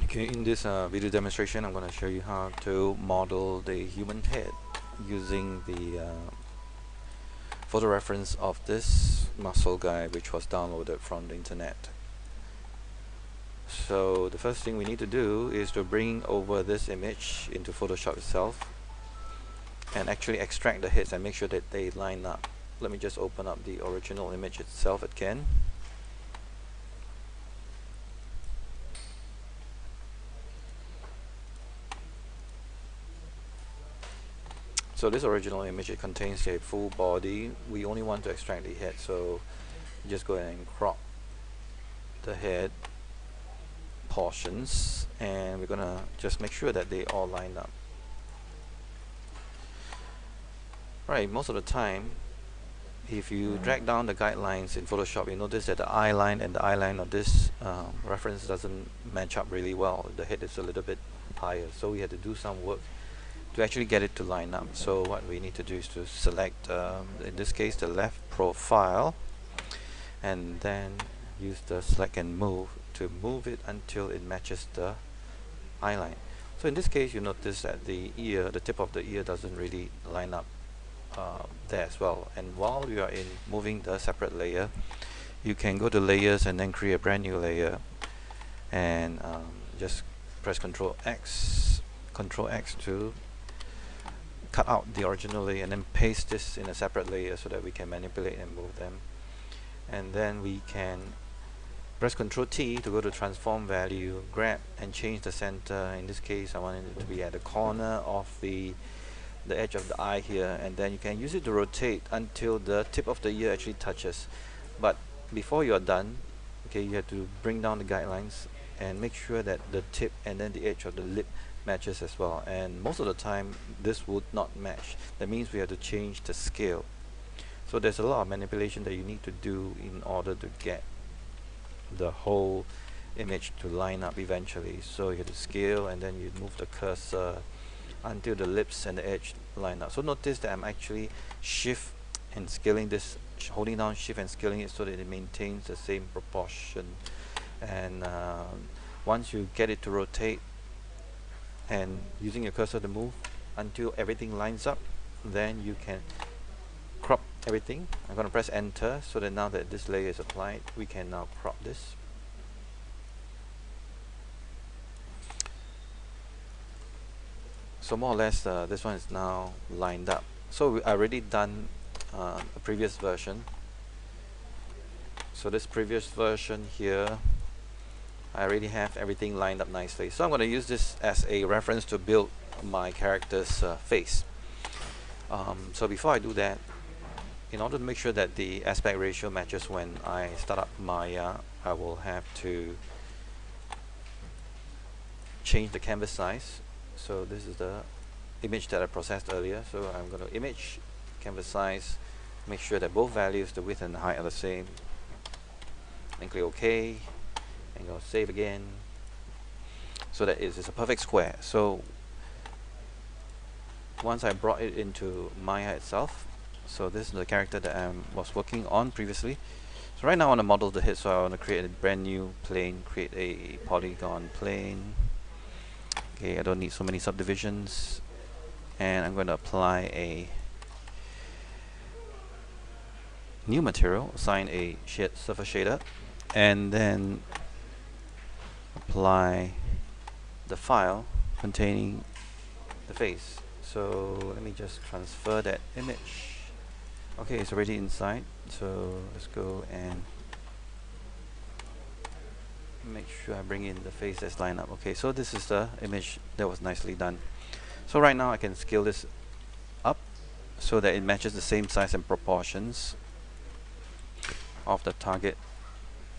Okay, in this video demonstration, I'm going to show you how to model the human head using the photo reference of this muscle guy, which was downloaded from the internet. So the first thing we need to do is to bring over this image into Photoshop itself and actually extract the heads and make sure that they line up. Let me just open up the original image itself again. So this original image, it contains a full body. We only want to extract the head, so just go ahead and crop the head portions, and we're gonna just make sure that they all line up. Right, most of the time, if you drag down the guidelines in Photoshop, you notice that the eye line and the eye line of this reference doesn't match up really well. The head is a little bit higher, so we had to do some work to actually get it to line up. So what we need to do is to select, in this case, the left profile, and then use the select and move to move it until it matches the eye line. So in this case, you notice that the ear, the tip of the ear, doesn't really line up there as well. And while you are in moving the separate layer, you can go to layers and then create a brand new layer, and just press Control X to cut out the original layer, and then paste this in a separate layer so that we can manipulate and move them. And then we can press Control T to go to transform value, grab and change the center. In this case, I want it to be at the corner of the edge of the eye here, and then you can use it to rotate until the tip of the ear actually touches. But before you are done, okay, you have to bring down the guidelines and make sure that the tip and then the edge of the lip matches as well. And most of the time this would not match. That means we have to change the scale. So there's a lot of manipulation that you need to do in order to get the whole image to line up eventually. So you have to scale, and then you move the cursor until the lips and the edge line up. So notice that I'm actually shift and scaling this, holding down shift and scaling it so that it maintains the same proportion. And once you get it to rotate and using your cursor to move until everything lines up, then you can crop everything. I'm going to press enter so that now that this layer is applied, we can now crop this. So more or less this one is now lined up. So I already done a previous version. So this previous version here, I already have everything lined up nicely. So I'm going to use this as a reference to build my character's face. So before I do that, in order to make sure that the aspect ratio matches when I start up Maya, I will have to change the canvas size. So this is the image that I processed earlier. So I'm going to image, canvas size, make sure that both values, the width and the height, are the same. And click OK, and go save again, so that it's a perfect square. So once I brought it into Maya itself, so this is the character that I was working on previously. So right now I want to model the head, so I want to create a brand new plane, create a polygon plane. Okay, I don't need so many subdivisions, and I'm going to apply a new material, assign a surface shader, and then apply the file containing the face. So let me just transfer that image. Okay, it's already inside, so let's go and make sure I bring in the face that's lined up. Okay, so this is the image that was nicely done. So right now I can scale this up so that it matches the same size and proportions of the target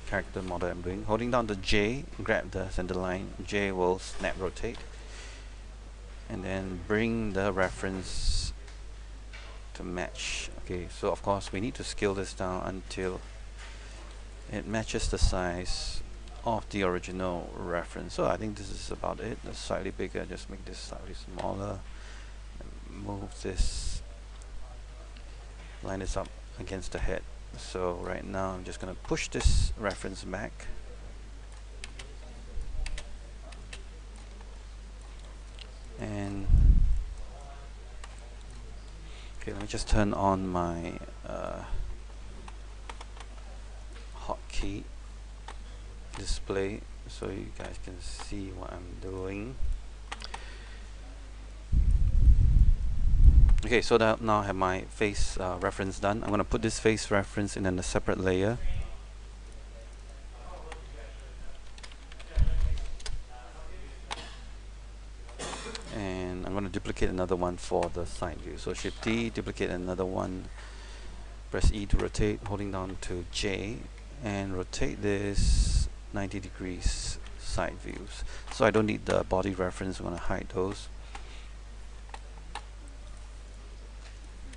character model I'm doing. Holding down the J, grab the center line, J will snap rotate, and then bring the reference to match. Okay, so of course we need to scale this down until it matches the size of the original reference. So I think this is about it. That's slightly bigger, just make this slightly smaller, and move this, line this up against the head. So right now I'm just going to push this reference back, just turn on my hotkey display so you guys can see what I'm doing. Okay, so that now I have my face reference done. I'm going to put this face reference in a separate layer. And I'm going to duplicate another one for the side view. So Shift D, duplicate another one, press E to rotate, holding down to J, and rotate this 90 degrees side views. So I don't need the body reference, I'm going to hide those.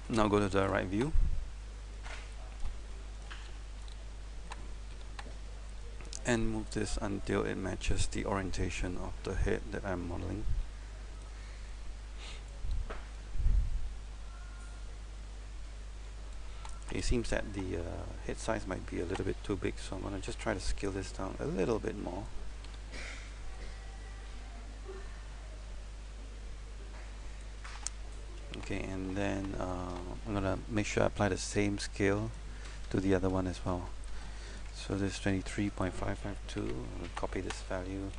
Now go to the right view. And move this until it matches the orientation of the head that I'm modeling. It seems that the head size might be a little bit too big, so I'm going to just try to scale this down a little bit more. Okay, and then I'm going to make sure I apply the same scale to the other one as well. So this is 23.552. I'm going to copy this value.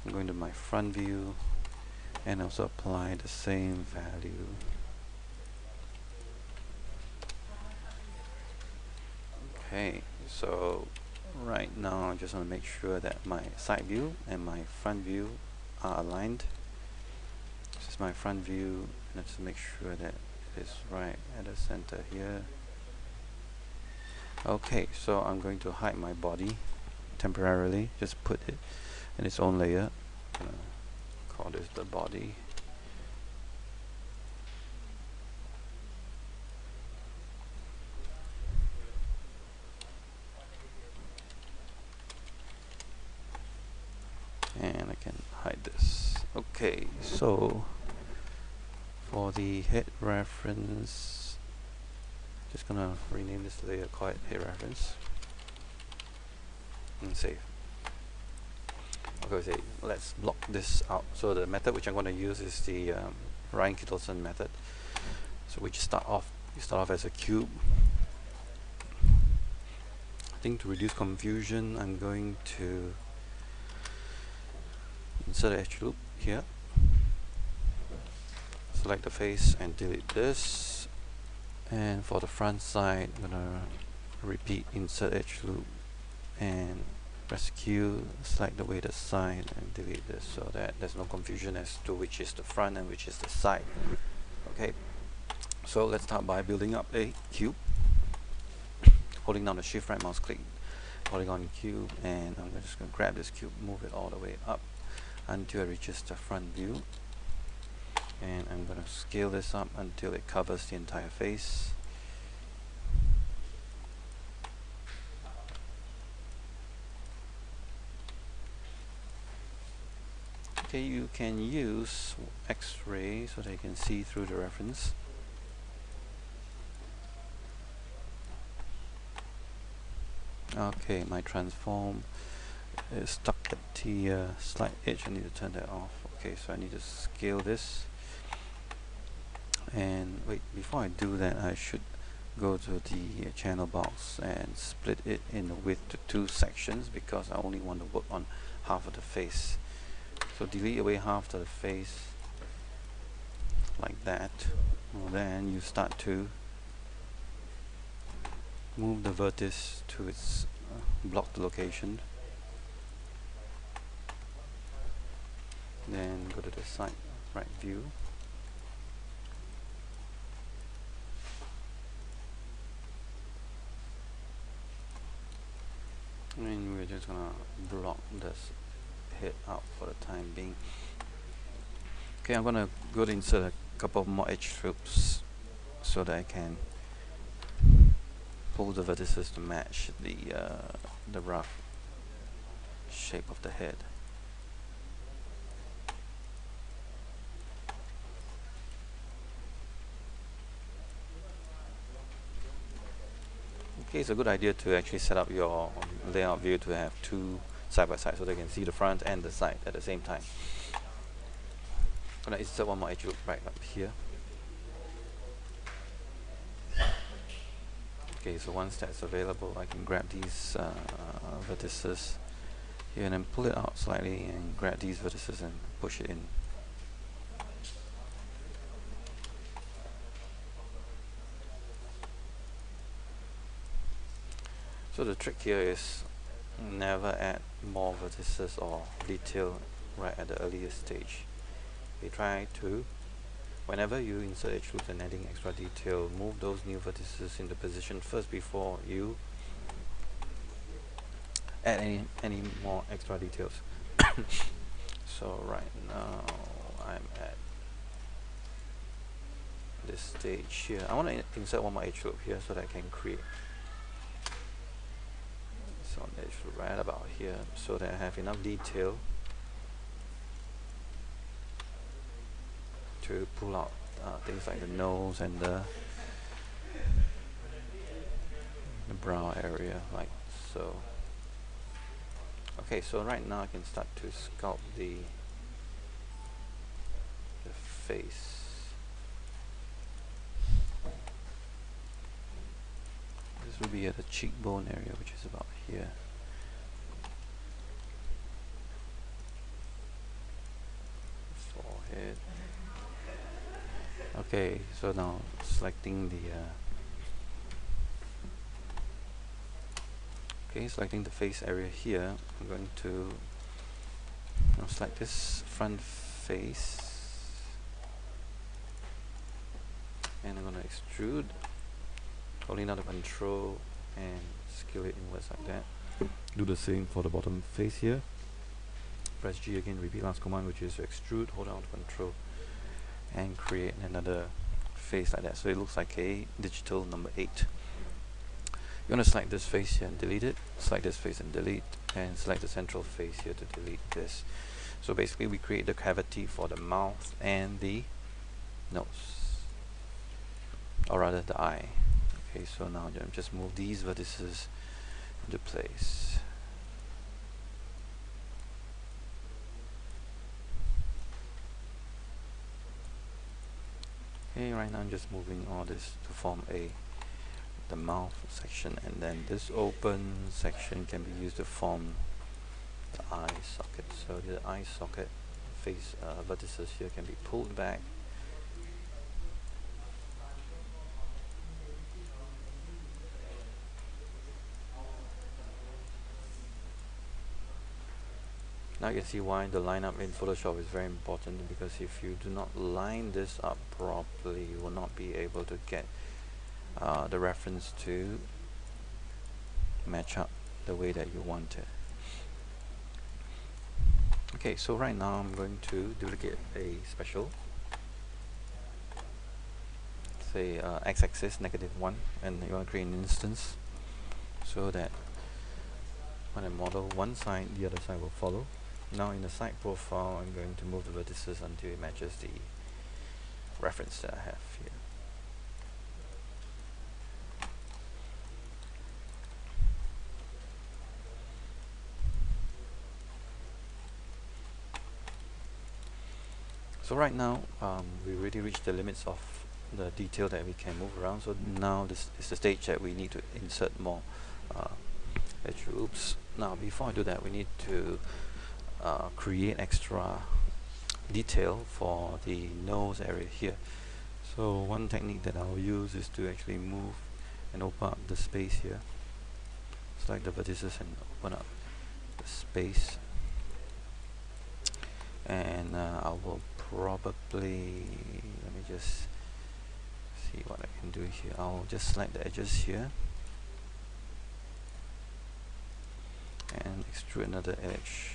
I'm going to my front view and also apply the same value. Okay, so right now I just want to make sure that my side view and my front view are aligned. This is my front view. Let's make sure that it is right at the center here. Okay, so I'm going to hide my body temporarily. Just put it in its own layer. I'm gonna call this the body. And I can hide this. Okay, so for the head reference, just gonna rename this layer, call it head reference, and save. Okay, let's block this out. So the method which I'm going to use is the Ryan Kittleson method. So we start off as a cube. I think to reduce confusion, I'm going to insert an edge loop here. Select the face and delete this. And for the front side, I'm gonna repeat insert edge loop and press Q, select the weighted side and delete this so that there's no confusion as to which is the front and which is the side. Okay, so let's start by building up a cube. Holding down the shift right mouse click, holding on cube, and I'm just going to grab this cube, move it all the way up until it reaches the front view. And I'm going to scale this up until it covers the entire face. Okay, you can use X-ray so that you can see through the reference. Okay, my transform is stuck at the slight edge. I need to turn that off. Okay, so I need to scale this. And wait, before I do that, I should go to the channel box and split it in the width to 2 sections because I only want to work on half of the face. So delete away half of the face like that. Well, then you start to move the vertex to its blocked location. Then go to the side right view. And we're just gonna block this head out for the time being. Okay, I'm gonna go to insert a couple more edge loops so that I can pull the vertices to match the rough shape of the head. Okay, it's a good idea to actually set up your layout view to have 2 side by side so they can see the front and the side at the same time. I'm gonna insert one more edge loop right up here. Okay, so once that's available, I can grab these vertices here and then pull it out slightly and grab these vertices and push it in. So the trick here is never add more vertices or detail right at the earliest stage. We try to, whenever you insert edge loops and adding extra detail, move those new vertices into position first before you add any more extra details. So right now I'm at this stage here. I want to insert one more edge loop here so that I can create so on edge loop right about here so that I have enough detail to pull out things like the nose and the brow area, like so. Okay, so right now I can start to sculpt the face. This will be at the cheekbone area, which is about here. Forehead. Okay, so now selecting the selecting the face area here, I'm going to select this front face and I'm going to extrude, holding down the control and scale it inwards like that. Do the same for the bottom face here. Press G again, repeat last command, which is to extrude, hold down the control and create another face like that, so it looks like a digital number 8. You want to select this face here and delete it, select this face and delete, and select the central face here to delete this. So basically we create the cavity for the mouth and the nose, or rather the eye. Okay, so now just move these vertices into place. Okay, right now I'm just moving all this to form the mouth section, and then this open section can be used to form the eye socket. So the eye socket face vertices here can be pulled back. Now you can see why the lineup in Photoshop is very important, because if you do not line this up properly, you will not be able to get the reference to match up the way that you want it. Okay, so right now I'm going to duplicate a special, say x-axis -1, and you want to create an instance so that when I model one side, the other side will follow. Now in the side profile, I'm going to move the vertices until it matches the reference that I have here. So right now, we already reached the limits of the detail that we can move around. So now this is the stage that we need to insert more edge loops. Now before I do that, we need to create extra detail for the nose area here. So one technique that I'll use is to actually move and open up the space here. Select the vertices and open up the space. And I will probably, let me just see what I can do here. I'll just select the edges here and extrude another edge.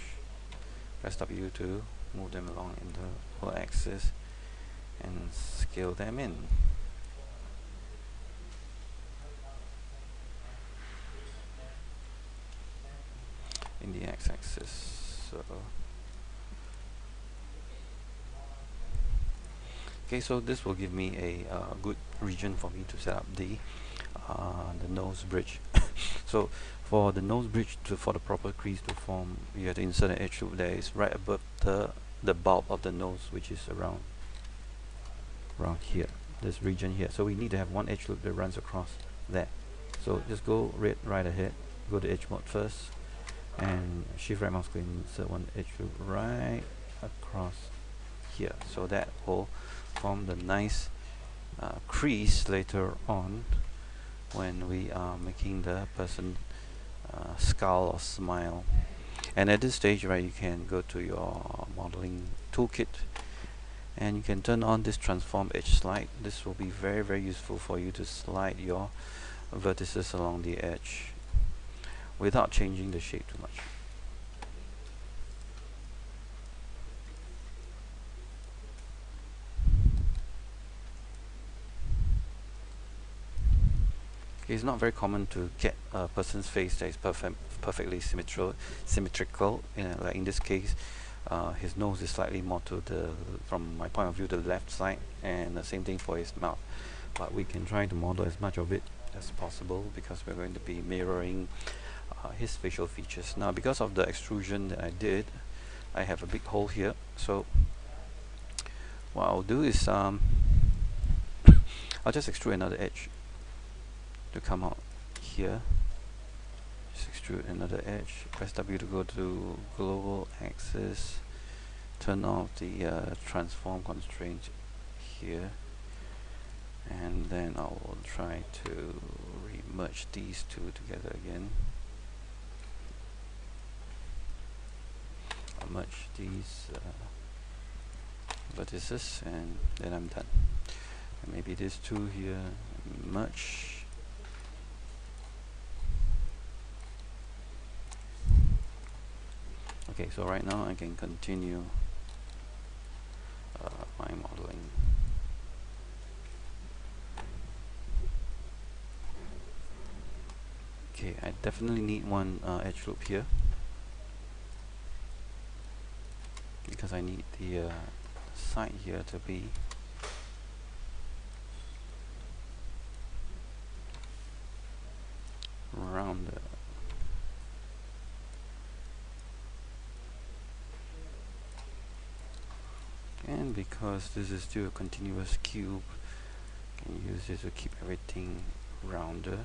Press W to move them along in the whole axis and scale them in. In the x-axis. So okay, so this will give me a good region for me to set up the nose bridge. So for the nose bridge, for the proper crease to form, you have to insert an edge loop that is right above the bulb of the nose, which is around here, this region here. So we need to have one edge loop that runs across there. So just go right ahead, go to edge mode first, and shift right mouse click, insert one edge loop right across here, so that will form the nice crease later on when we are making the person scowl or smile. And at this stage, right, you can go to your modeling toolkit and you can turn on this transform edge slide. This will be very useful for you to slide your vertices along the edge without changing the shape too much. It's not very common to get a person's face that is perfectly symmetrical. Like in this case, his nose is slightly more to the, from my point of view, the left side, and the same thing for his mouth. But we can try to model as much of it as possible because we're going to be mirroring his facial features. Now, because of the extrusion that I did, I have a big hole here. So what I'll do is I'll just extrude another edge to come out here. Just extrude another edge. Press W to go to global axis. Turn off the transform constraint here, and then I will try to re-merge these two together again. I'll merge these vertices, and then I'm done. And maybe these two here, merge. Okay, so right now I can continue my modeling. Okay, I definitely need one edge loop here because I need the side here to be rounded. And because this is still a continuous cube, I can use this to keep everything rounder.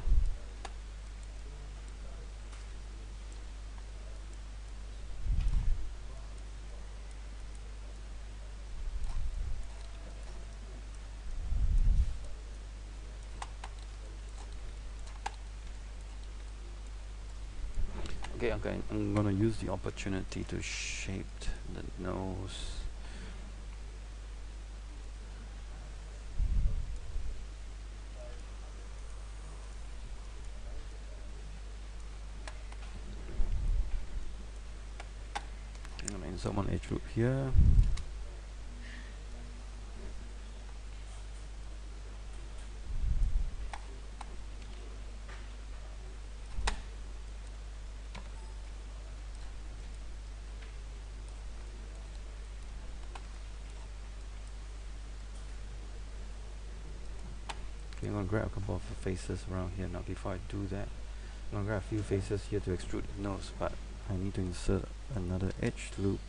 Okay, I'm gonna use the opportunity to shape the nose. I'm gonna insert one edge loop here. Okay, I'm gonna grab a couple of faces around here. Now before I do that, I'm gonna grab a few faces here to extrude the nose, but I need to insert another edge loop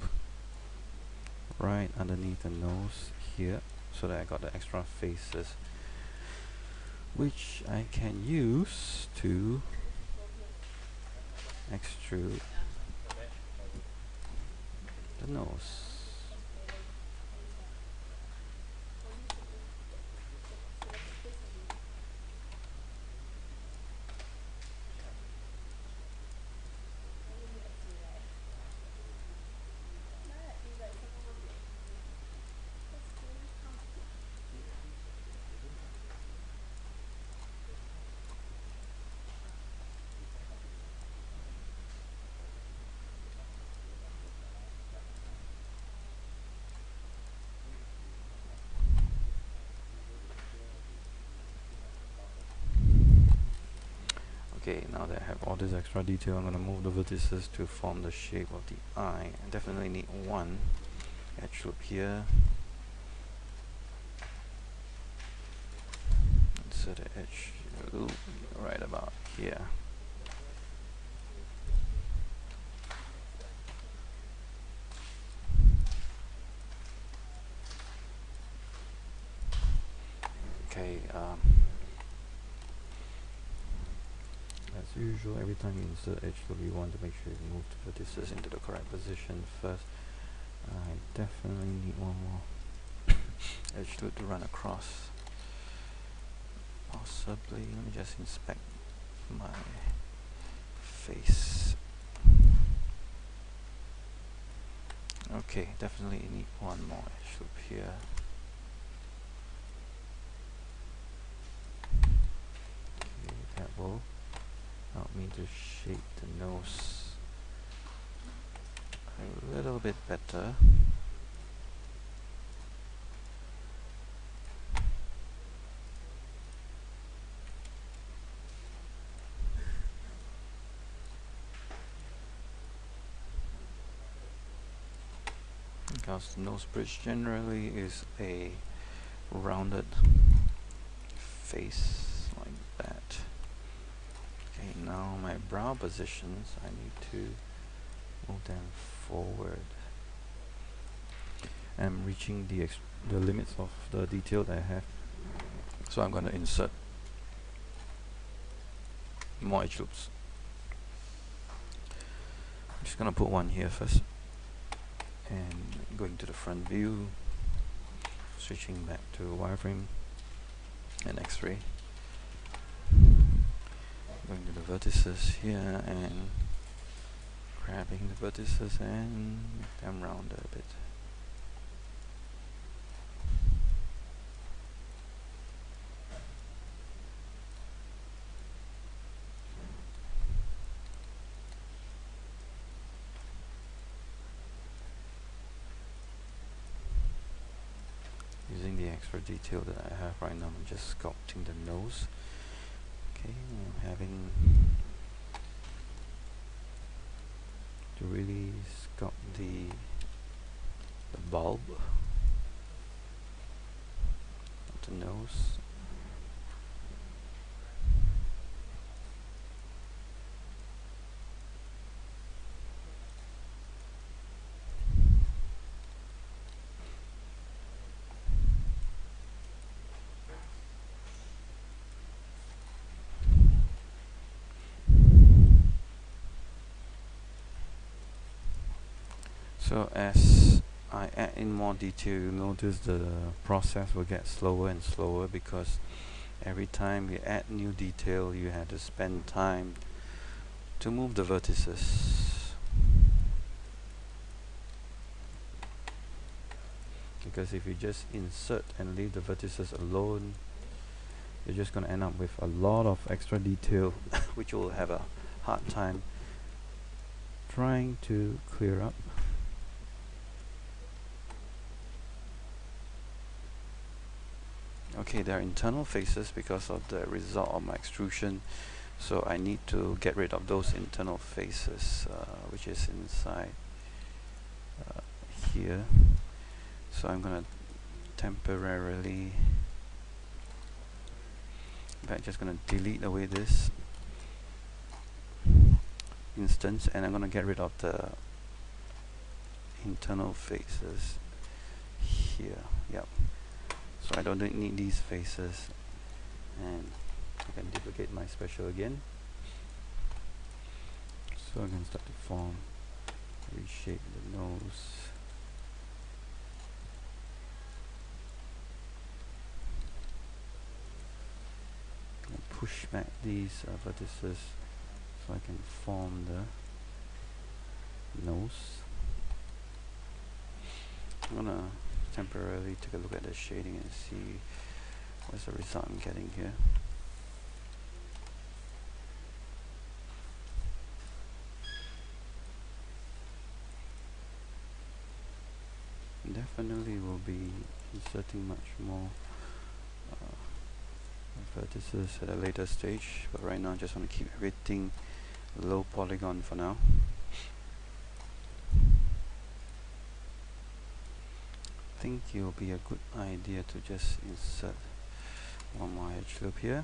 right underneath the nose here so that I got the extra faces, which I can use to extrude the nose. Okay, now that I have all this extra detail, I'm going to move the vertices to form the shape of the eye. I definitely need one edge loop here. Insert the edge loop right about here. Okay, As usual, every time you insert edge loop, you want to make sure you move the vertices into the correct position first. I definitely need one more edge loop to run across. Possibly, let me just inspect my face. Okay, definitely need one more edge loop here. Okay, that will help me to shape the nose a little bit better. Because the nose bridge generally is a rounded face like that. Okay, now my brow positions, I need to move them forward. I'm reaching the limits of the detail that I have, so I'm going to insert more edge loops. I'm just going to put one here first, and going to the front view, switching back to wireframe and X-ray, going to the vertices here and grabbing the vertices and make them round a bit. Using the extra detail that I have right now, I'm just sculpting the nose. Okay, I'm having to really sculpt the bulb of the nose. So as I add in more detail, you notice the process will get slower and slower, because every time you add new detail, you have to spend time to move the vertices. Because if you just insert and leave the vertices alone, you're just going to end up with a lot of extra detail which you'll have a hard time trying to clear up. Okay, there are internal faces because of the result of my extrusion, so I need to get rid of those internal faces, which is inside here. So I'm going to temporarily, in fact, just going to delete away this instance, and I'm going to get rid of the internal faces here. Yep. So I don't need these faces, and I can duplicate my special again. So I can start to form, reshape the nose. And push back these vertices so I can form the nose. I'm gonna temporarily take a look at the shading and see what's the result I'm getting here. Definitely will be inserting much more vertices at a later stage, but right now I just want to keep everything low polygon for now. I think it will be a good idea to just insert one more edge loop here.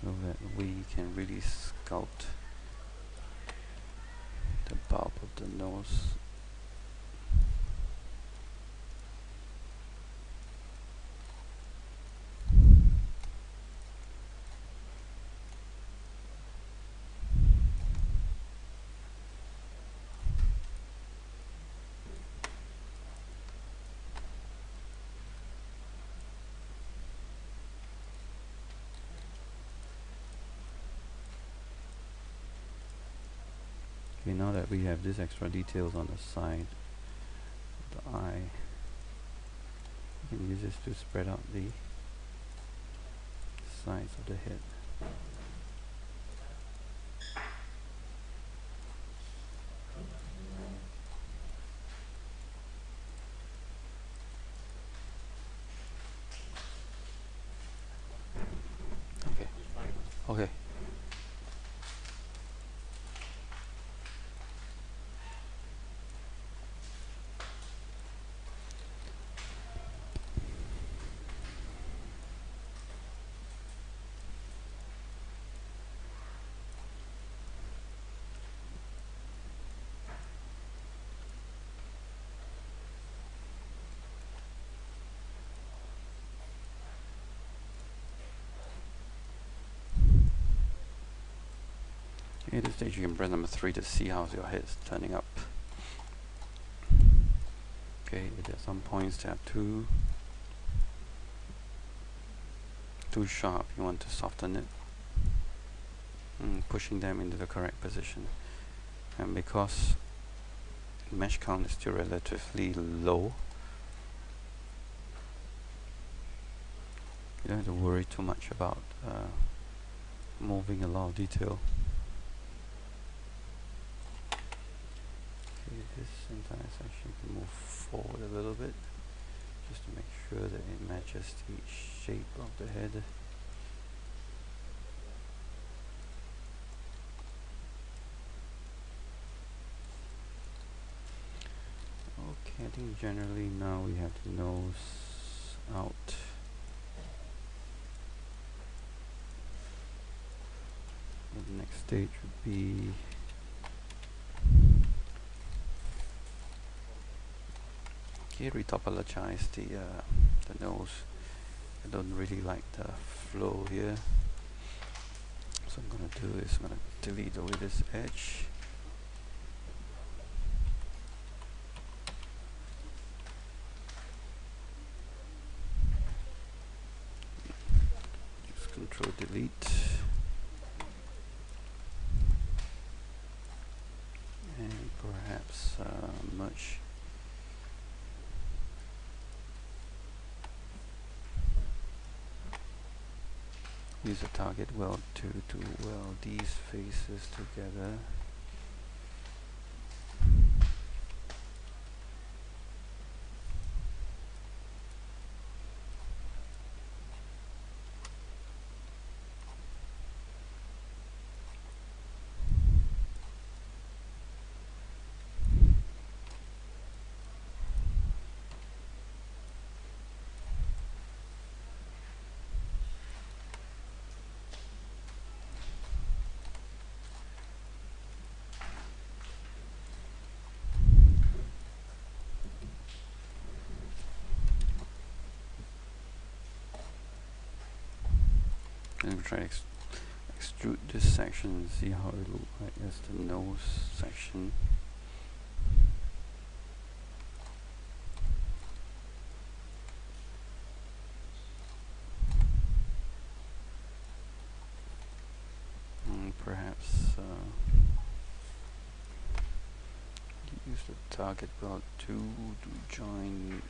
So that we can really sculpt the bulb of the nose. Okay, now that we have these extra details on the side of the eye, we can use this to spread out the sides of the head. Okay. Okay. At this stage, you can press number 3 to see how your head is turning up. Okay, at some points they are too sharp. You want to soften it, pushing them into the correct position. And because mesh count is still relatively low, you don't have to worry too much about moving a lot of detail. Okay, this entire section can move forward a little bit just to make sure that it matches the shape of the head. Okay, I think generally now we have the nose out. The next stage would be retopologize the nose. I don't really like the flow here, so I'm gonna do is I'm gonna delete away this edge. Just Control Delete, and perhaps merge. Use a target weld to weld these faces together. And try to extrude this section and see how it looks like as the nose section. And perhaps use the target weld to join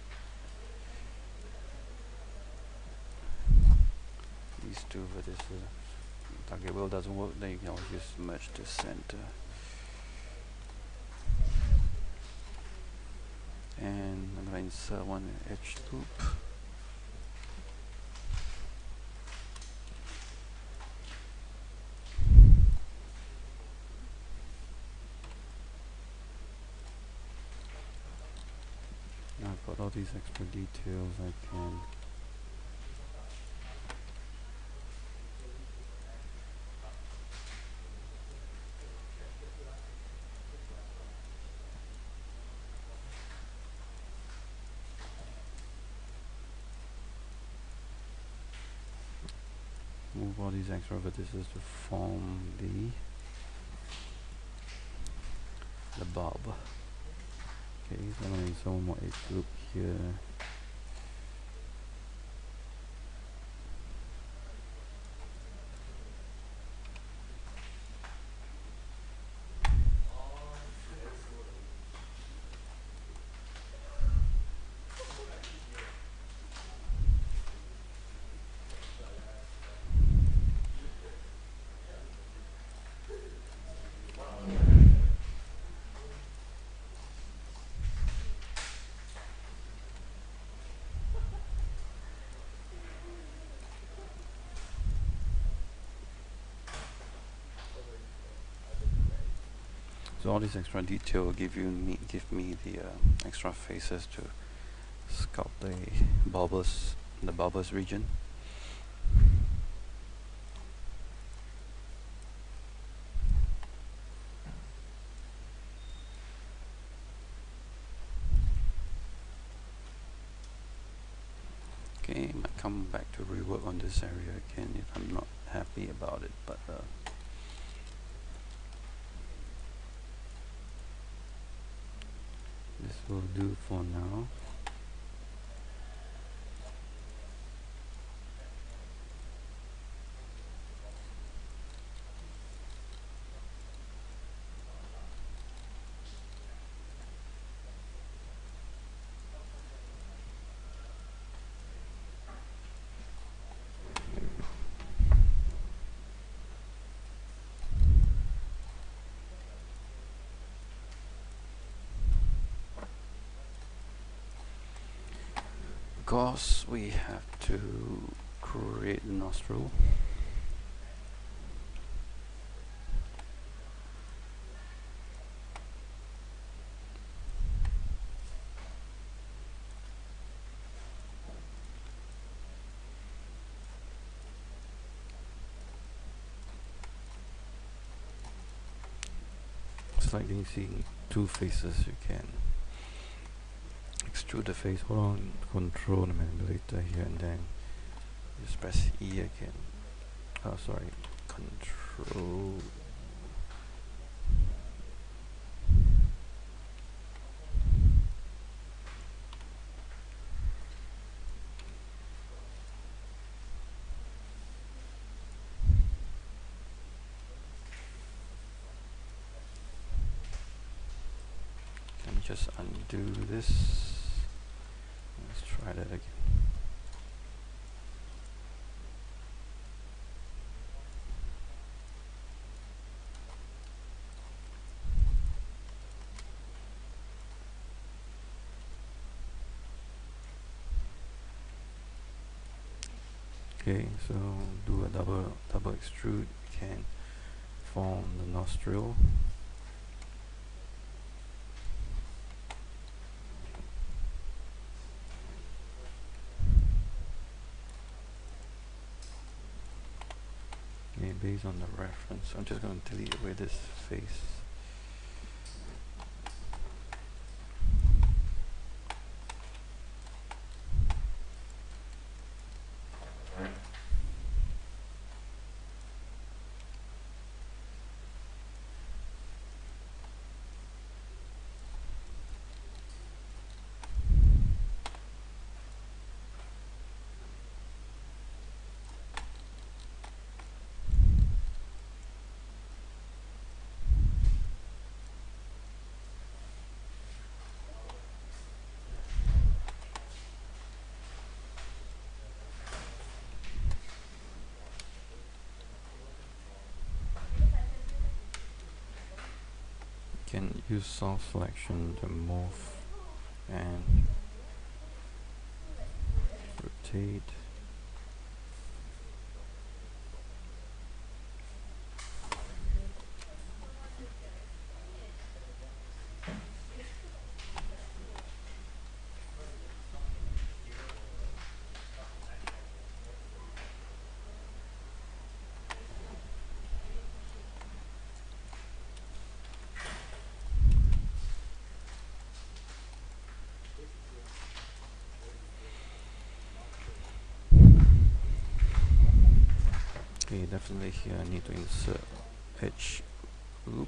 these two, but this target weld doesn't work, then you can always just merge the center. And I'm going to insert one edge loop. Now I've got all these extra details I can remove all these extra vertices to form the bulb. Okay, so I'm going to insert one more edge loop here. So all this extra detail will give me the extra faces to sculpt the bulbous region. Okay, I might come back to rework on this area again if I'm not happy about it, but this will do for now. Because we have to create the nostril. It's like you see two faces. You can extrude the face. Hold on, control the manipulator here, and then just press E again. Oh, sorry, control. Let me just undo this. Let's try that again. Okay, so do a double extrude. You can form the nostril. Okay, based on the reference, I'm just going to delete away this face. Can use soft selection to move and rotate. Okay, definitely here I need to insert edge loop.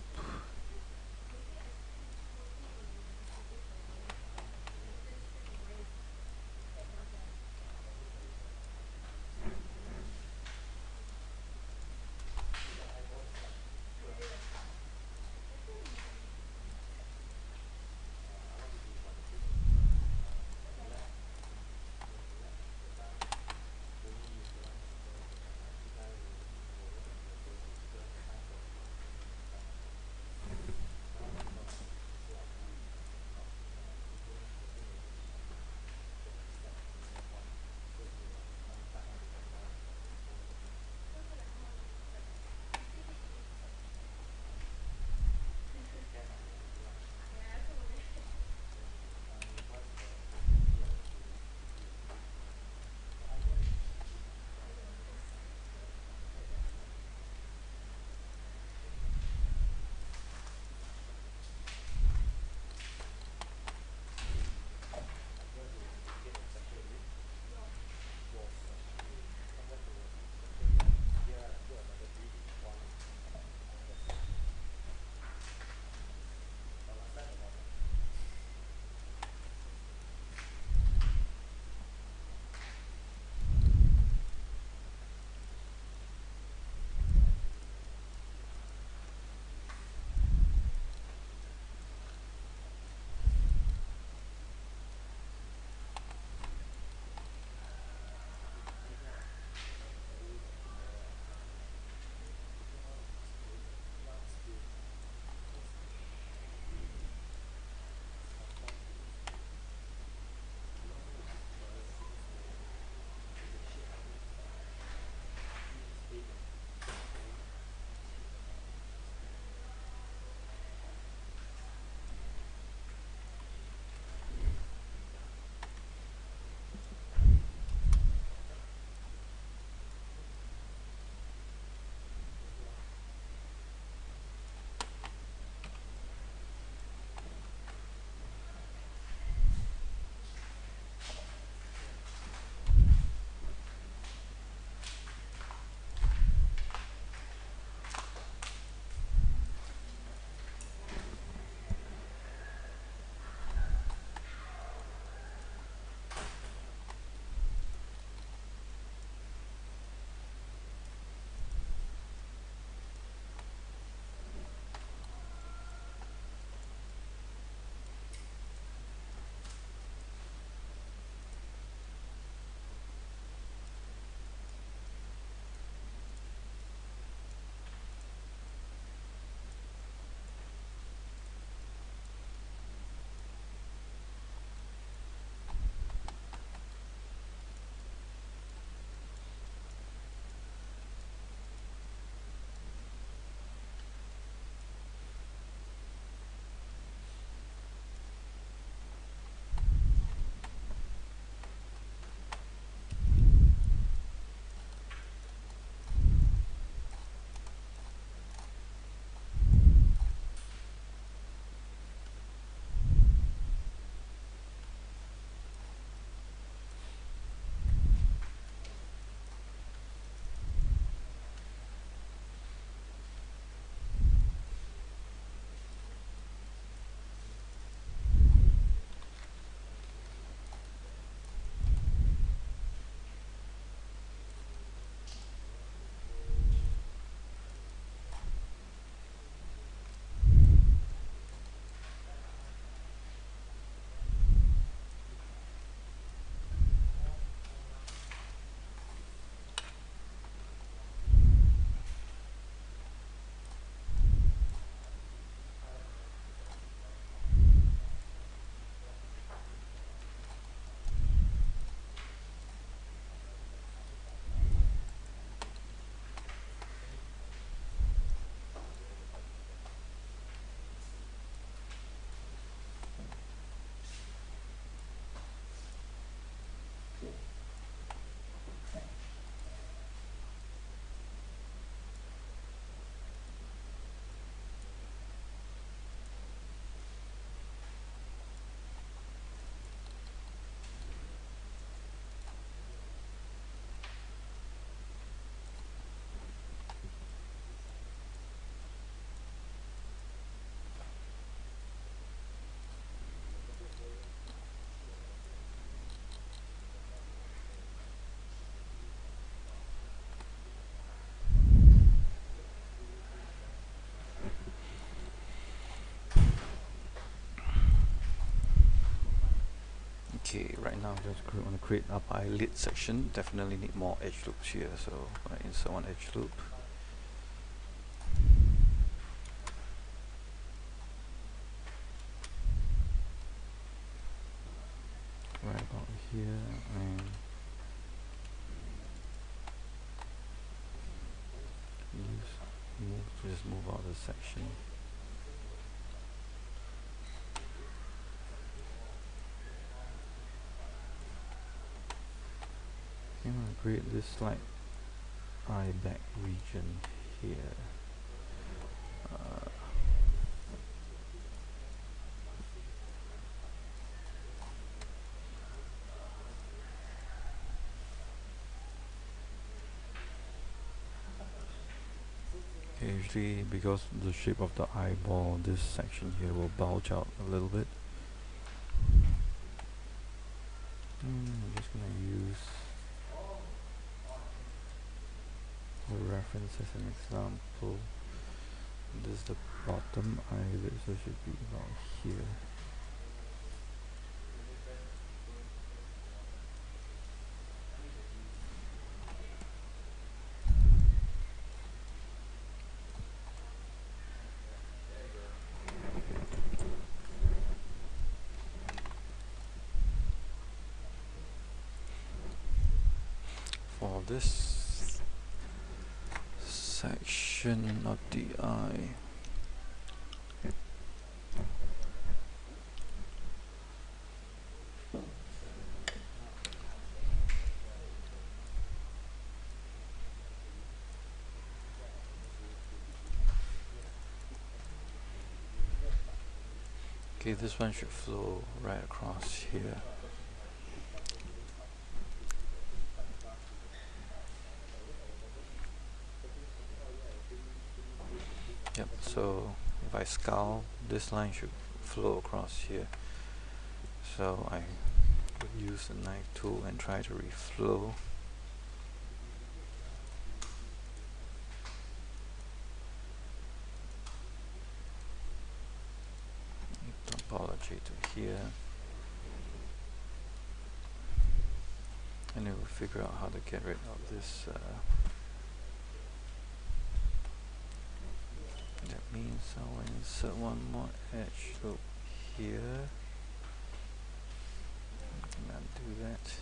Okay, right now just want to create up eyelid section. Definitely need more edge loops here, so I insert one edge loop. Right about here, and just move out the section. I'm going to create this slight eye back region here. Usually, because the shape of the eyeball, this section here will bulge out a little bit. I'm just going to use the reference as an example. This is the bottom eyelid, so it should be about here. For this section of the eye, okay, this one should flow right across here. Yep, so if I scowl, this line should flow across here. So I would use the knife tool and try to reflow. Topology to here. And it will figure out how to get rid of this. That means I will insert one more edge loop here. Undo that.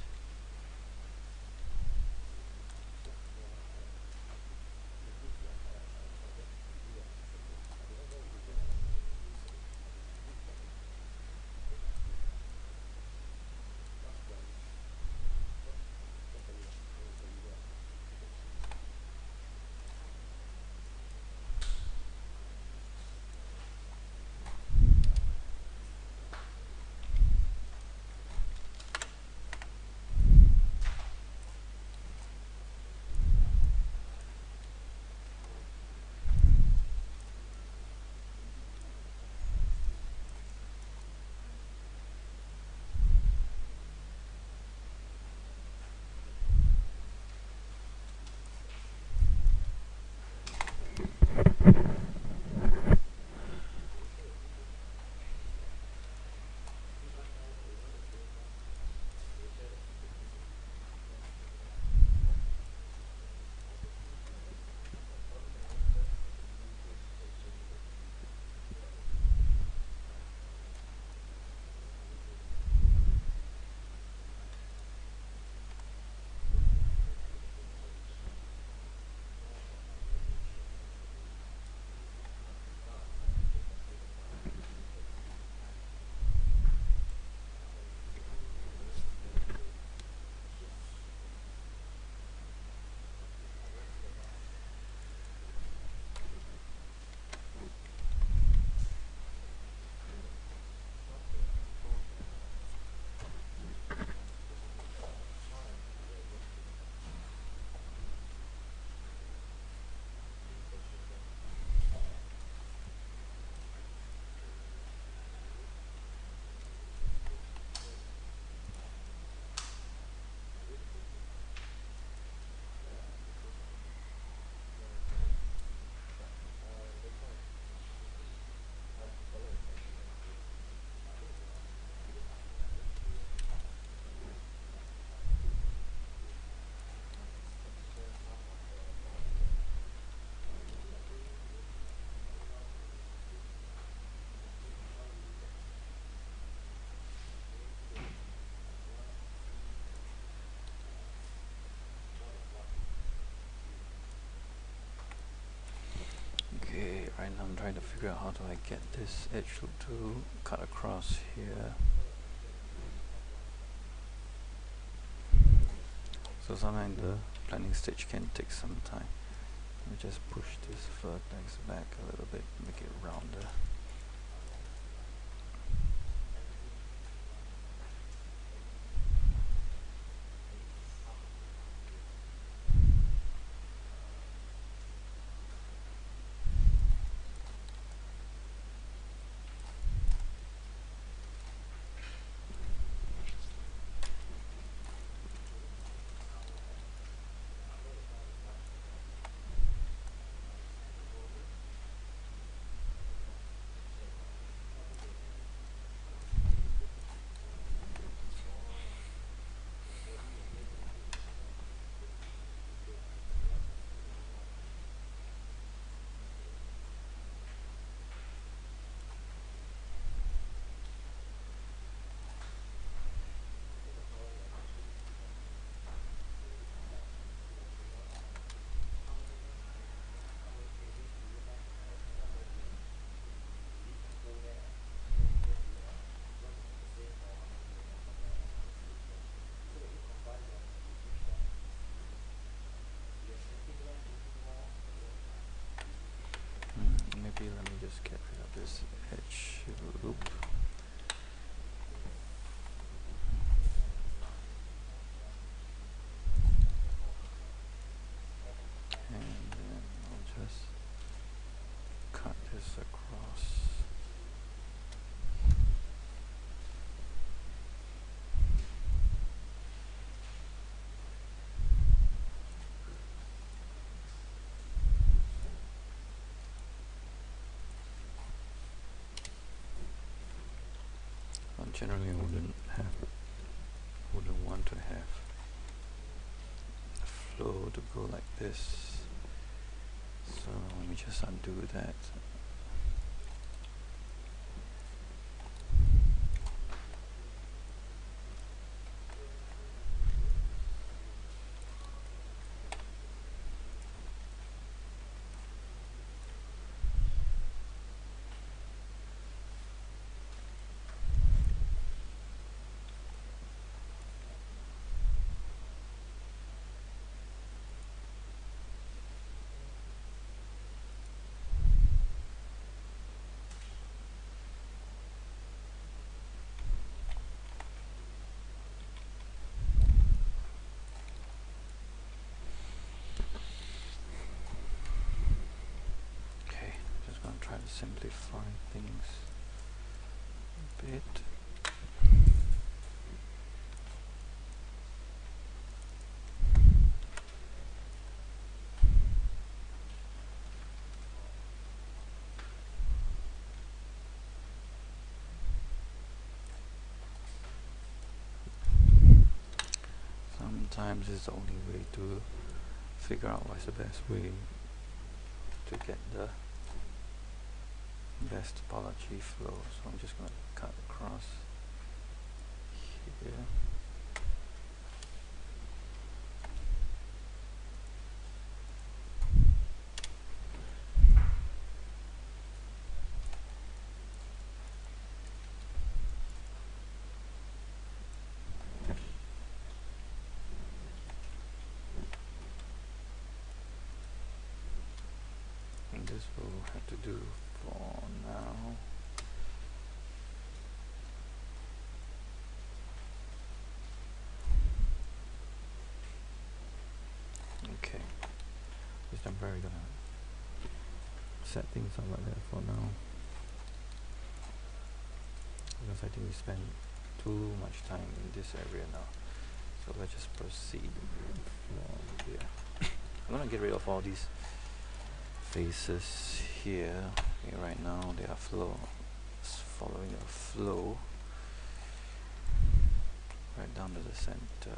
Right now I'm trying to figure out how do I get this edge loop to cut across here. So sometimes the planning stage can take some time. Let me just push this vertex back a little bit, make it rounder. Maybe let me just get rid of this edge loop. And then I'll just cut this across. Generally, I wouldn't want to have the flow to go like this. So let me just undo that. Try to simplify things a bit. Sometimes it's the only way to figure out what's the best way to get the best topology flow. So I'm just going to cut across here. And this will have to do for now. Okay, this I'm very gonna set things up like that for now, because I think we spend too much time in this area now. So let's just proceed from here. I'm gonna get rid of all these faces here. Okay, right now they are following a flow right down to the center.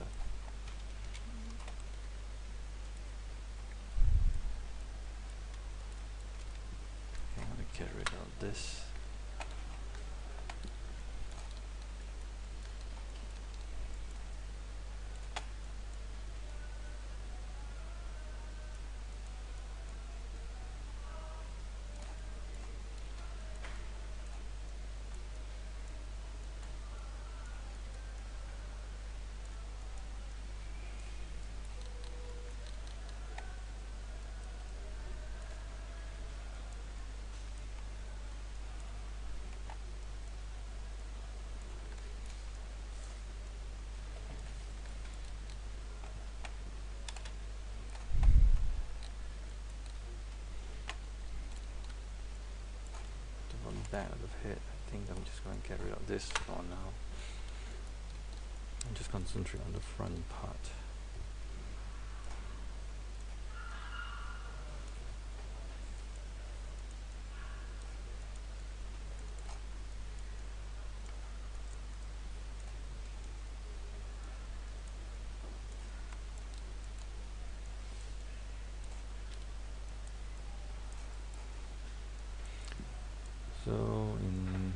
Okay, I'm gonna get rid of this. head. I think I'm just going to get rid of this for now and just concentrate on the front part. So in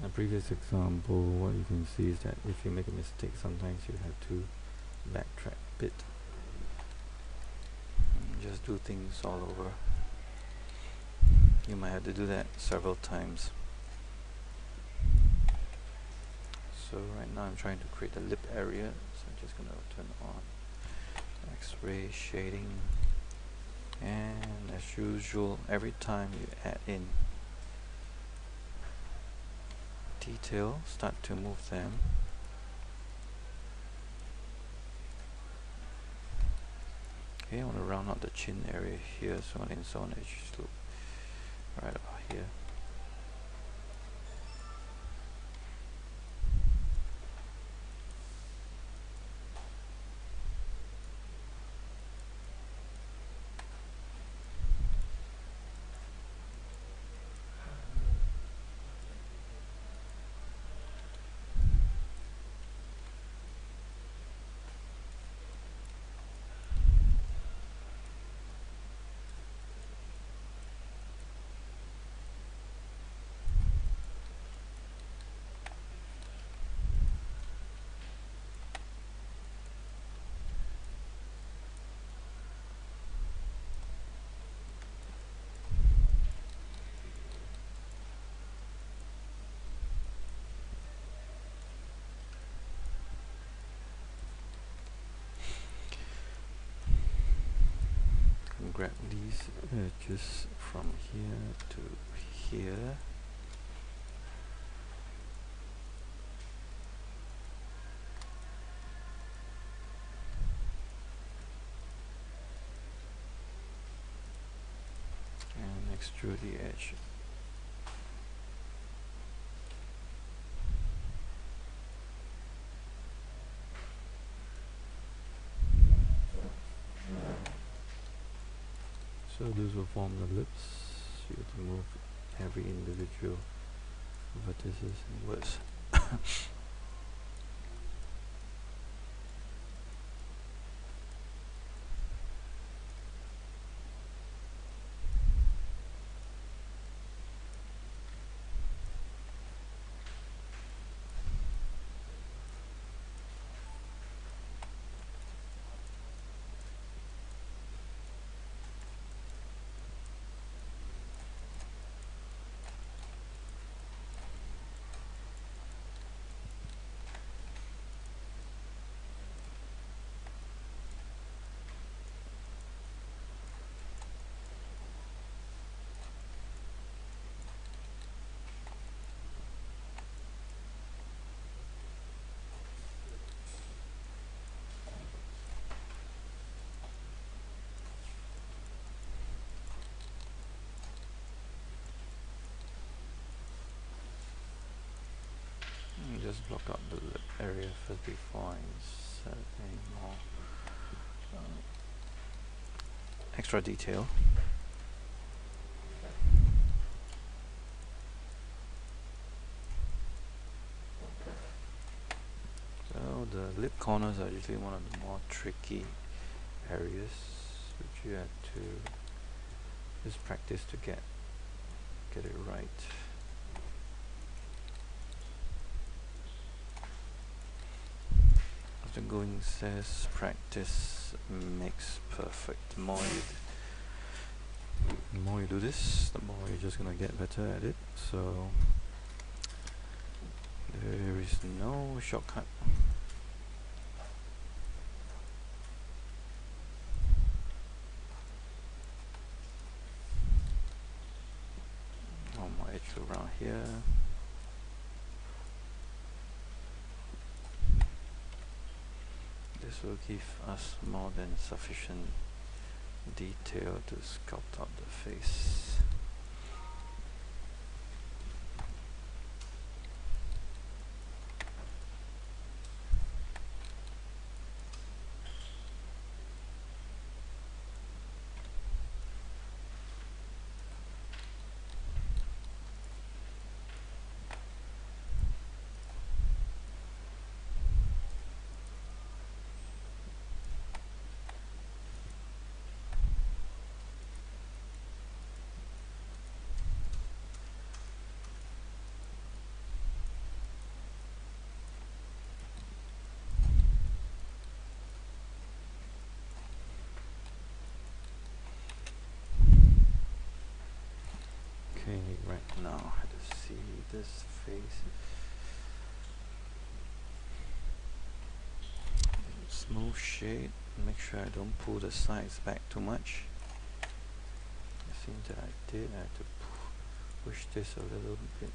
a previous example, what you can see is that if you make a mistake, sometimes you have to backtrack a bit and just do things all over. You might have to do that several times. So right now I'm trying to create a lip area, so I'm just going to turn on X-ray shading, and as usual, every time you add in detail, start to move them. Okay, I want to round out the chin area here, so on and so on. It should look right about here. Grab these edges from here to here. And extrude the edge. So those will form the lips. So you have to move every individual vertices inwards. Just block out the lip area first before I insert any more extra detail. So the lip corners are usually one of the more tricky areas which you have to just practice to get it right. The going says practice makes perfect. The more you do this, the more you're just gonna get better at it. So there is no shortcut. On my edge around here. This will give us more than sufficient detail to sculpt out the face. see this face. Smooth shade. Make sure I don't pull the sides back too much. It seems that I did. I have to push this a little bit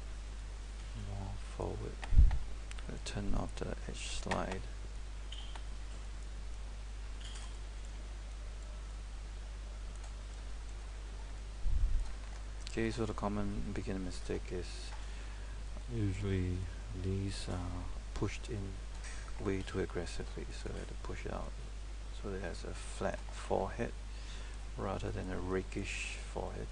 more forward. I'm going to turn off the edge slide. Okay, so the common beginner mistake is usually these are pushed in way too aggressively, so I have to push it out so it has a flat forehead rather than a rakish forehead.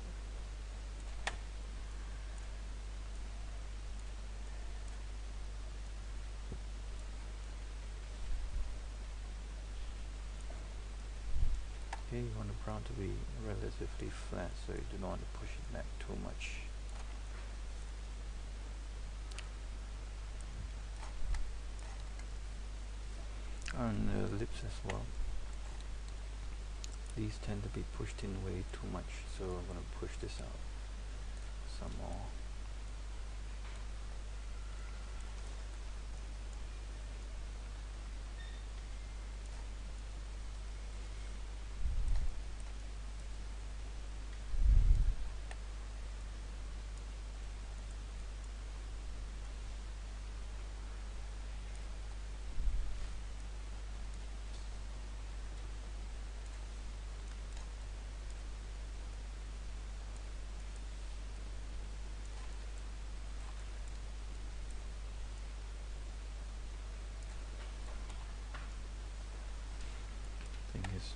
Okay, you want the brown to be relatively flat, so you do not want to push it back too much. On the lips as well. These tend to be pushed in way too much, so I'm going to push this out some more.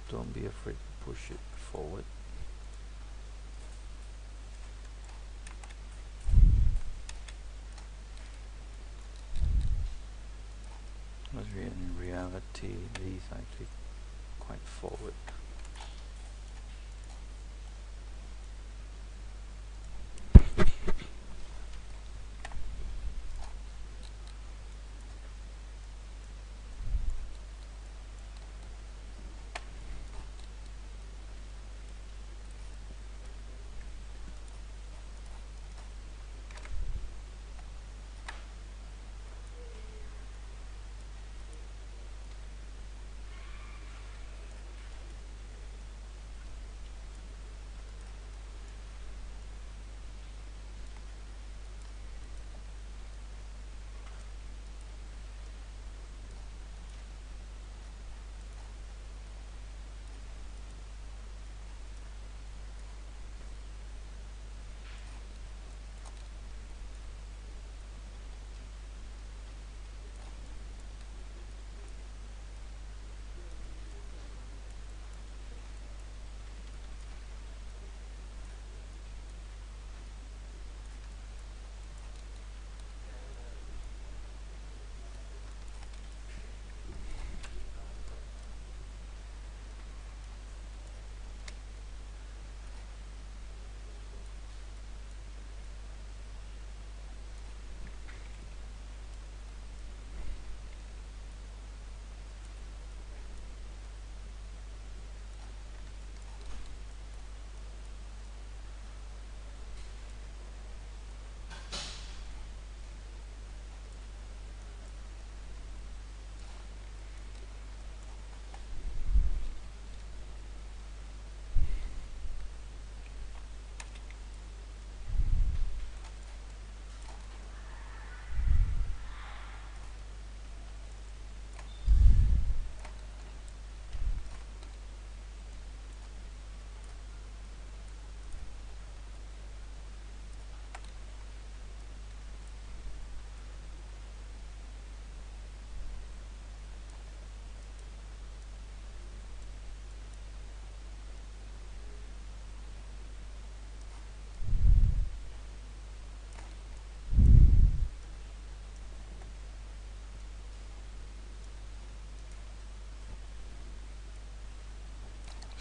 Don't be afraid to push it forward. Because in reality, these are actually quite forward.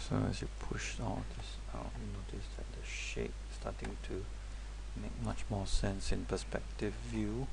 So as you push all this out, you notice that the shape is starting to make much more sense in perspective view.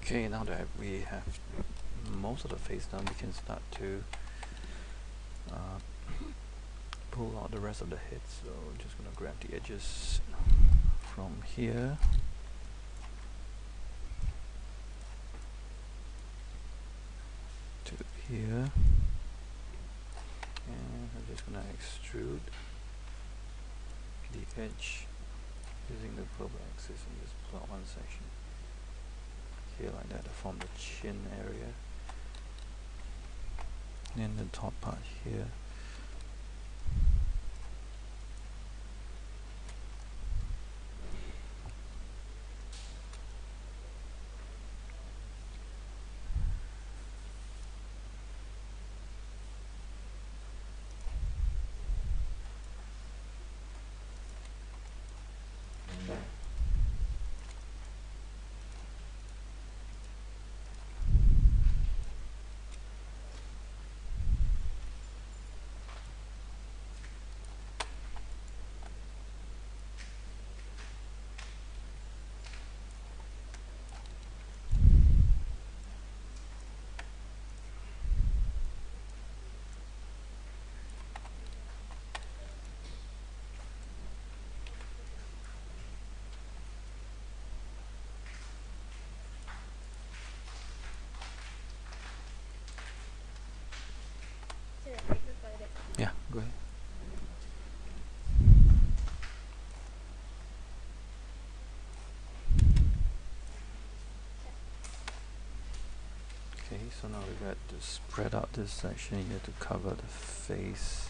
Okay, now that we have most of the face done, we can start to pull out the rest of the head. So I'm just gonna grab the edges from here to here, and I'm just gonna extrude the edge using the curve axis and just pull out one section here like that to form the chin area, and the top part here. Yeah, go ahead. Okay, so now we got to spread out this section here to cover the face.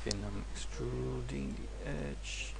Okay, now I'm extruding the edge.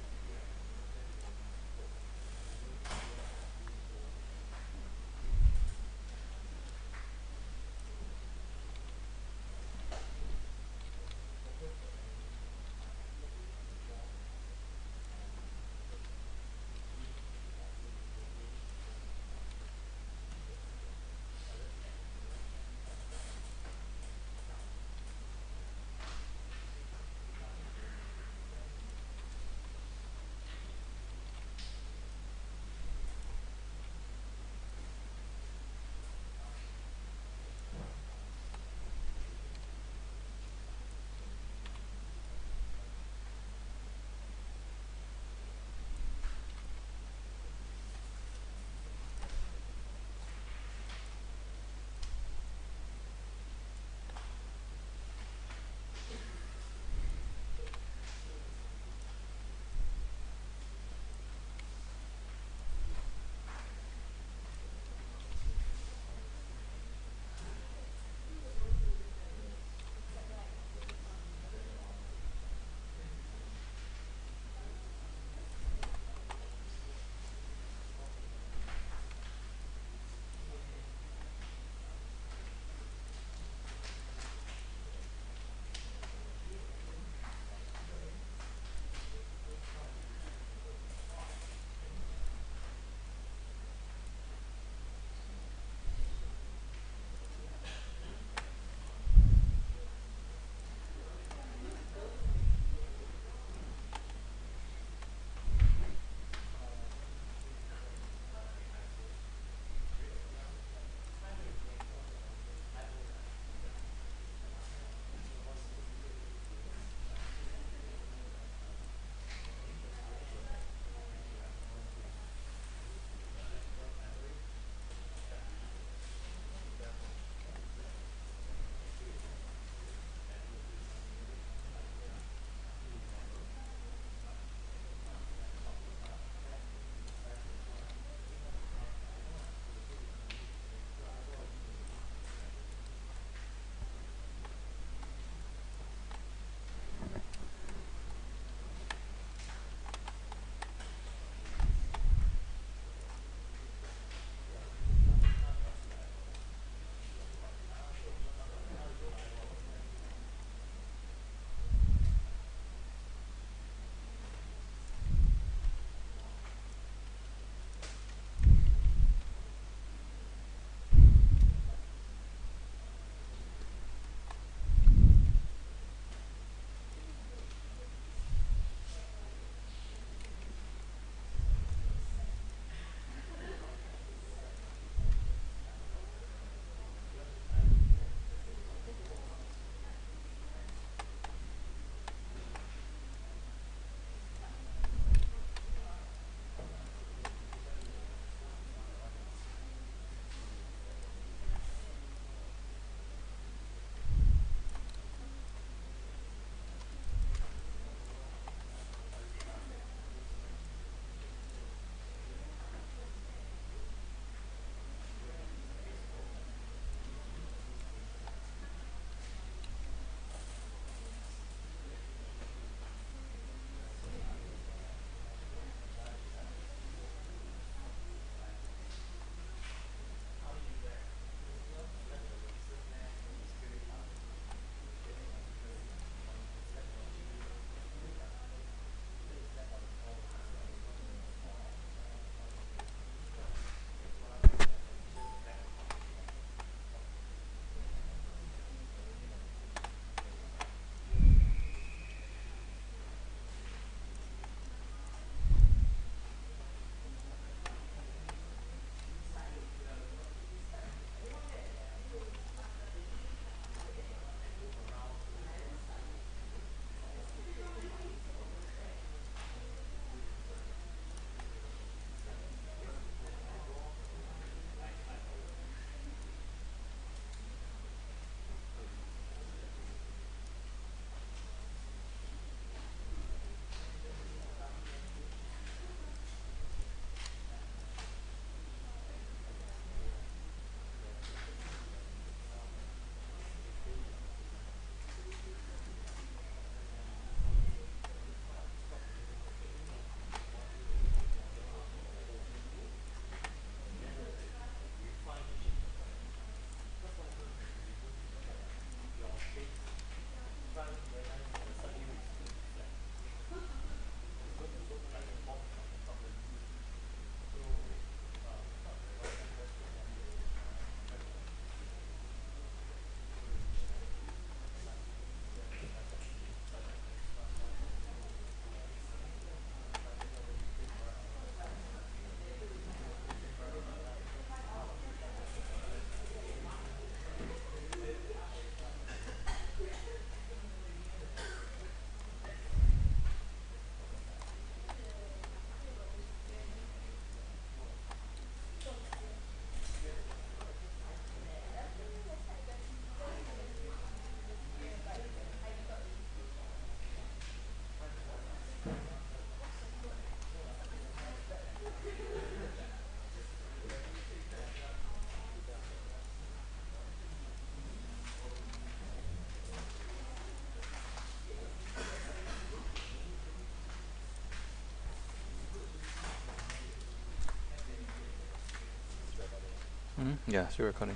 Yeah, still recording.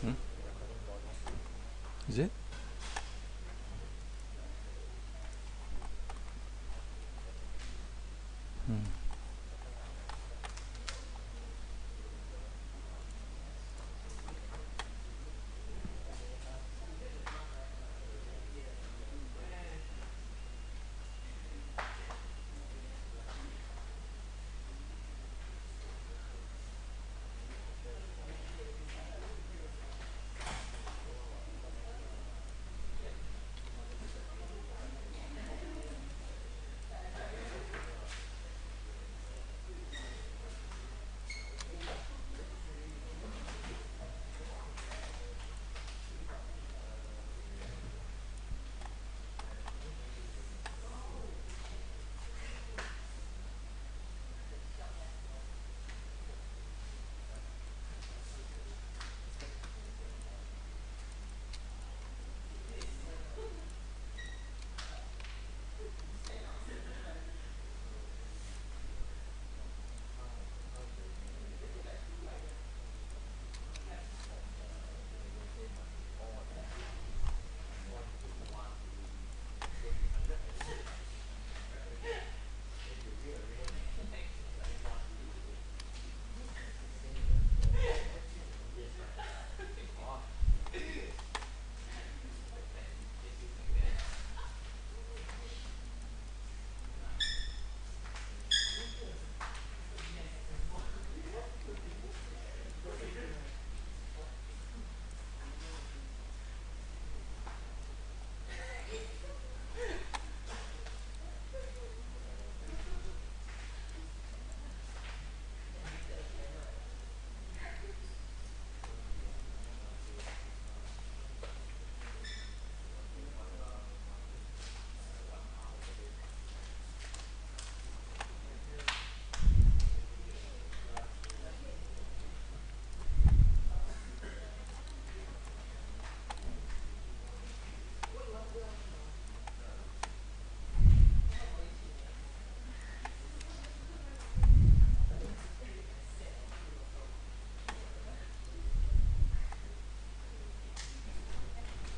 Hmm? Is it? Hmm.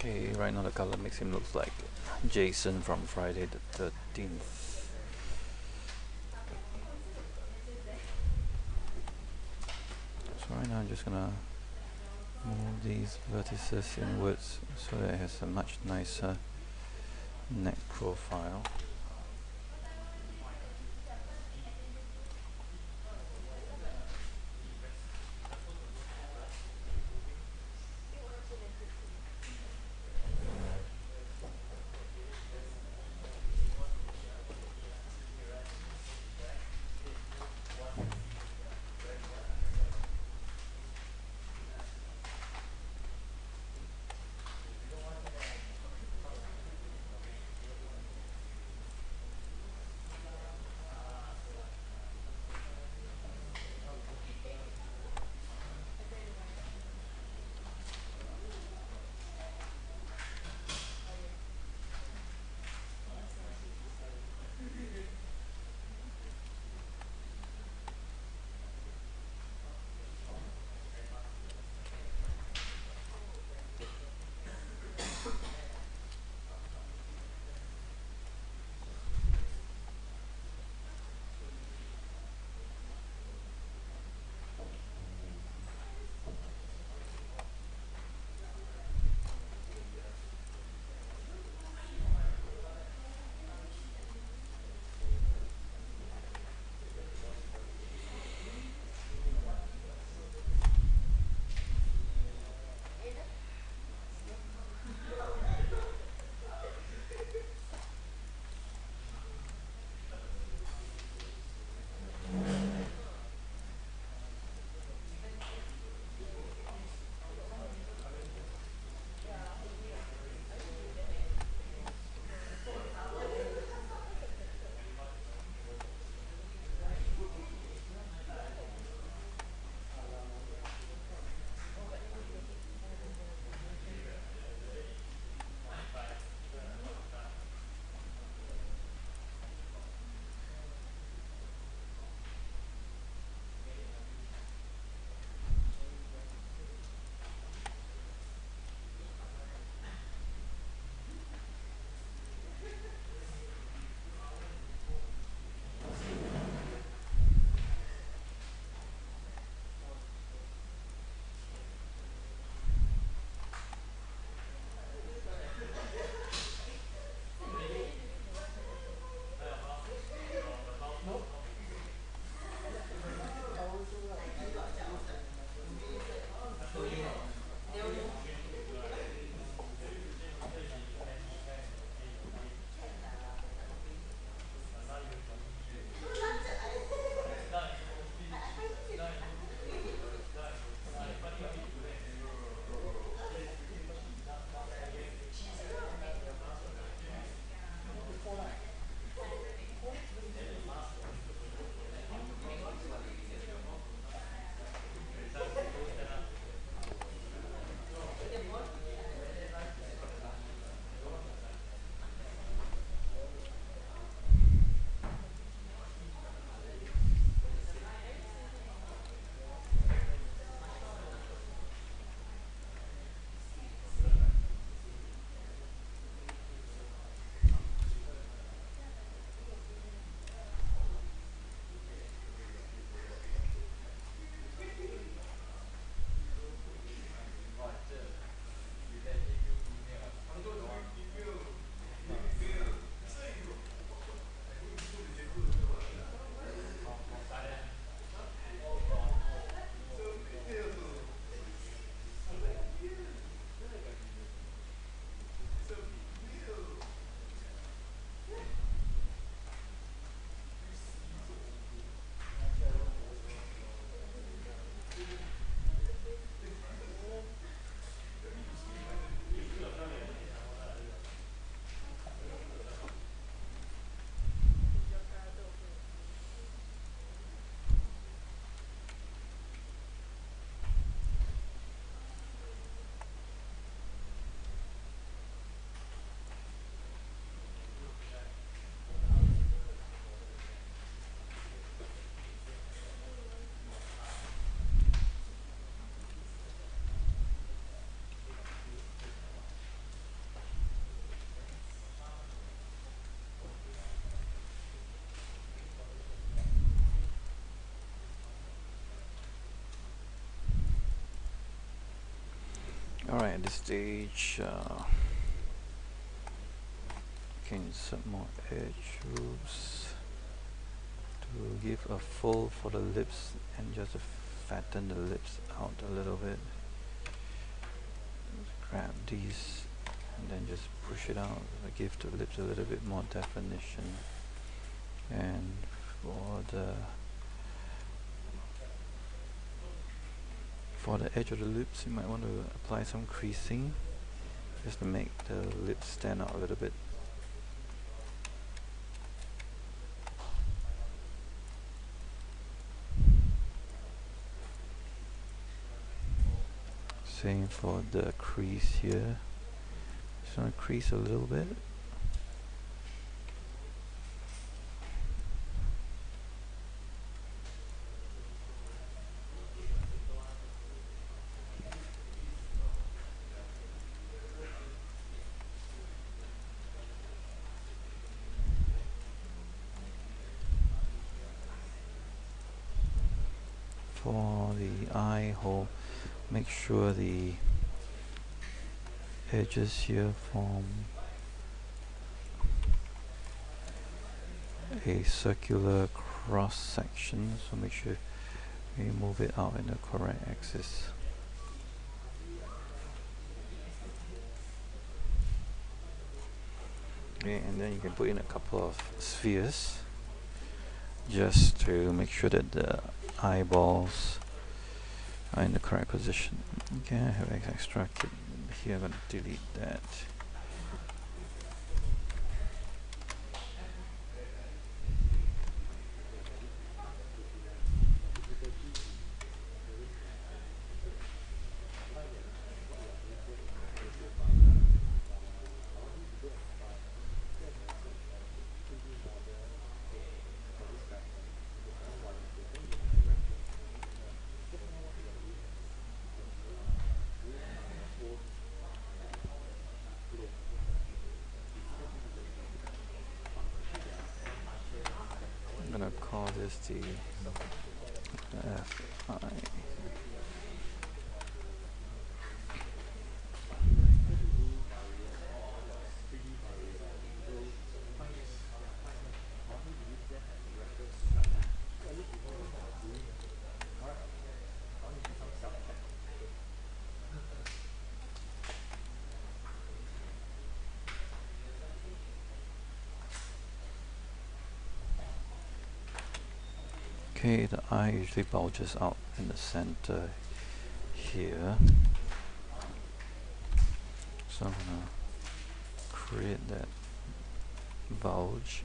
Okay, right now the color makes him look like Jason from Friday the 13th. So right now I'm just gonna move these vertices inwards so that it has a much nicer neck profile. Alright, at this stage, can insert more edge loops to give a fold for the lips and just to fatten the lips out a little bit. Grab these and then just push it out, give the lips a little bit more definition. And for the edge of the lips, you might want to apply some creasing just to make the lips stand out a little bit. Same for the crease here. Just want to crease a little bit. For the eye hole, make sure the edges here form a circular cross section, so make sure you move it out in the correct axis. Okay, and then you can put in a couple of spheres just to make sure that the eyeballs are in the correct position. Okay, I have extracted here. I'm going to delete that. I'm going to call this the FI. Okay, the eye usually bulges out in the center here, so I'm going to create that bulge.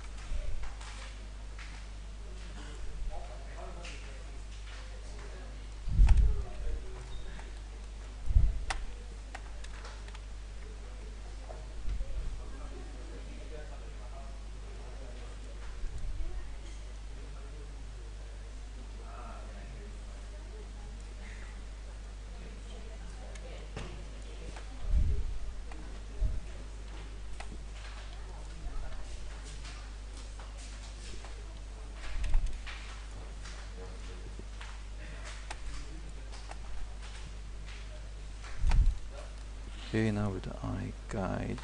Okay, now with the eye guide,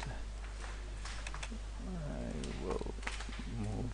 I will move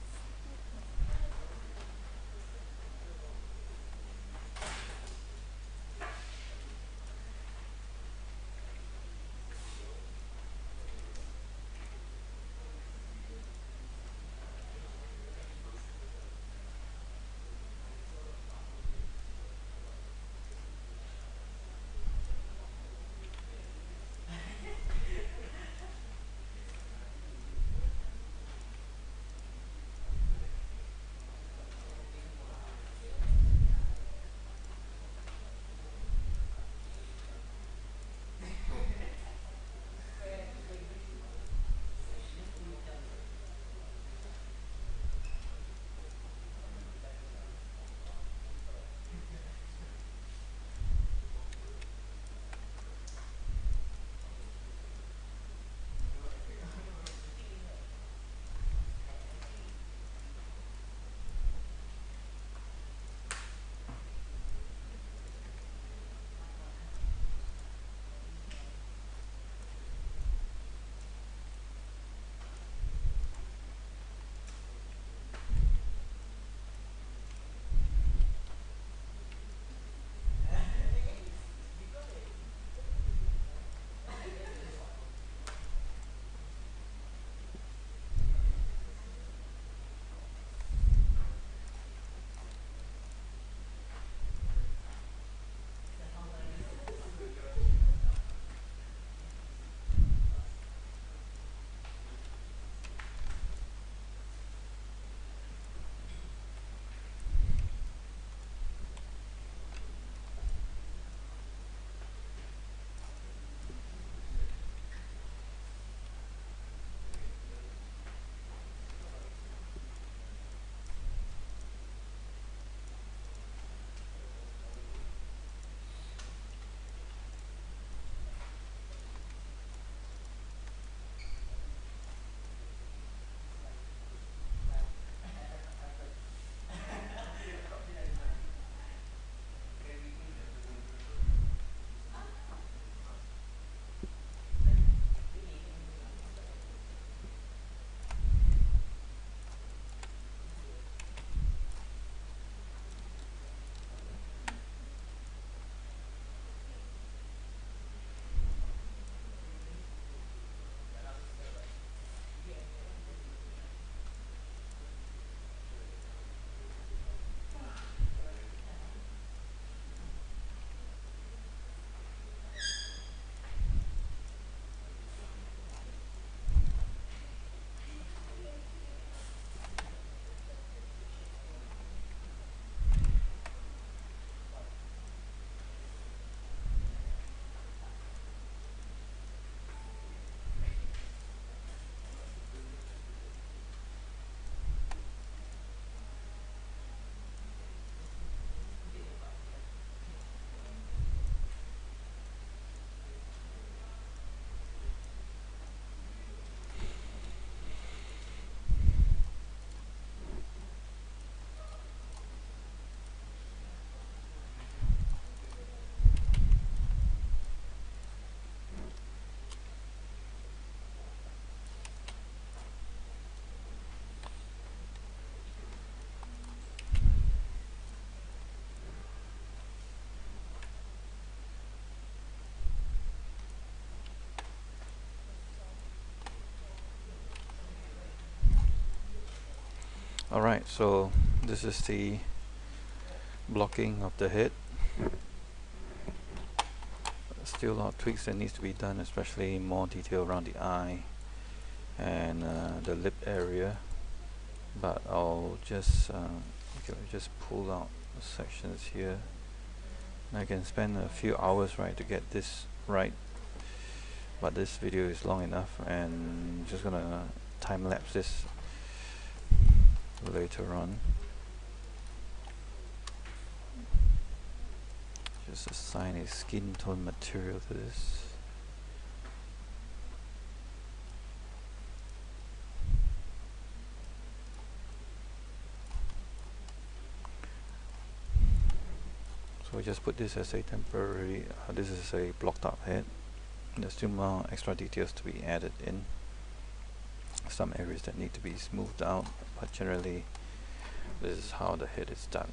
Alright, so this is the blocking of the head. Still a lot of tweaks that needs to be done, especially more detail around the eye and the lip area, but I'll just pull out the sections here. I can spend a few hours to get this right, but this video is long enough, and just gonna time lapse this later on. Just assign a skin tone material to this. So we just put this as a temporary, this is a blocked up head. There's still more extra details to be added in. Some areas that need to be smoothed out, but generally this is how the head is done.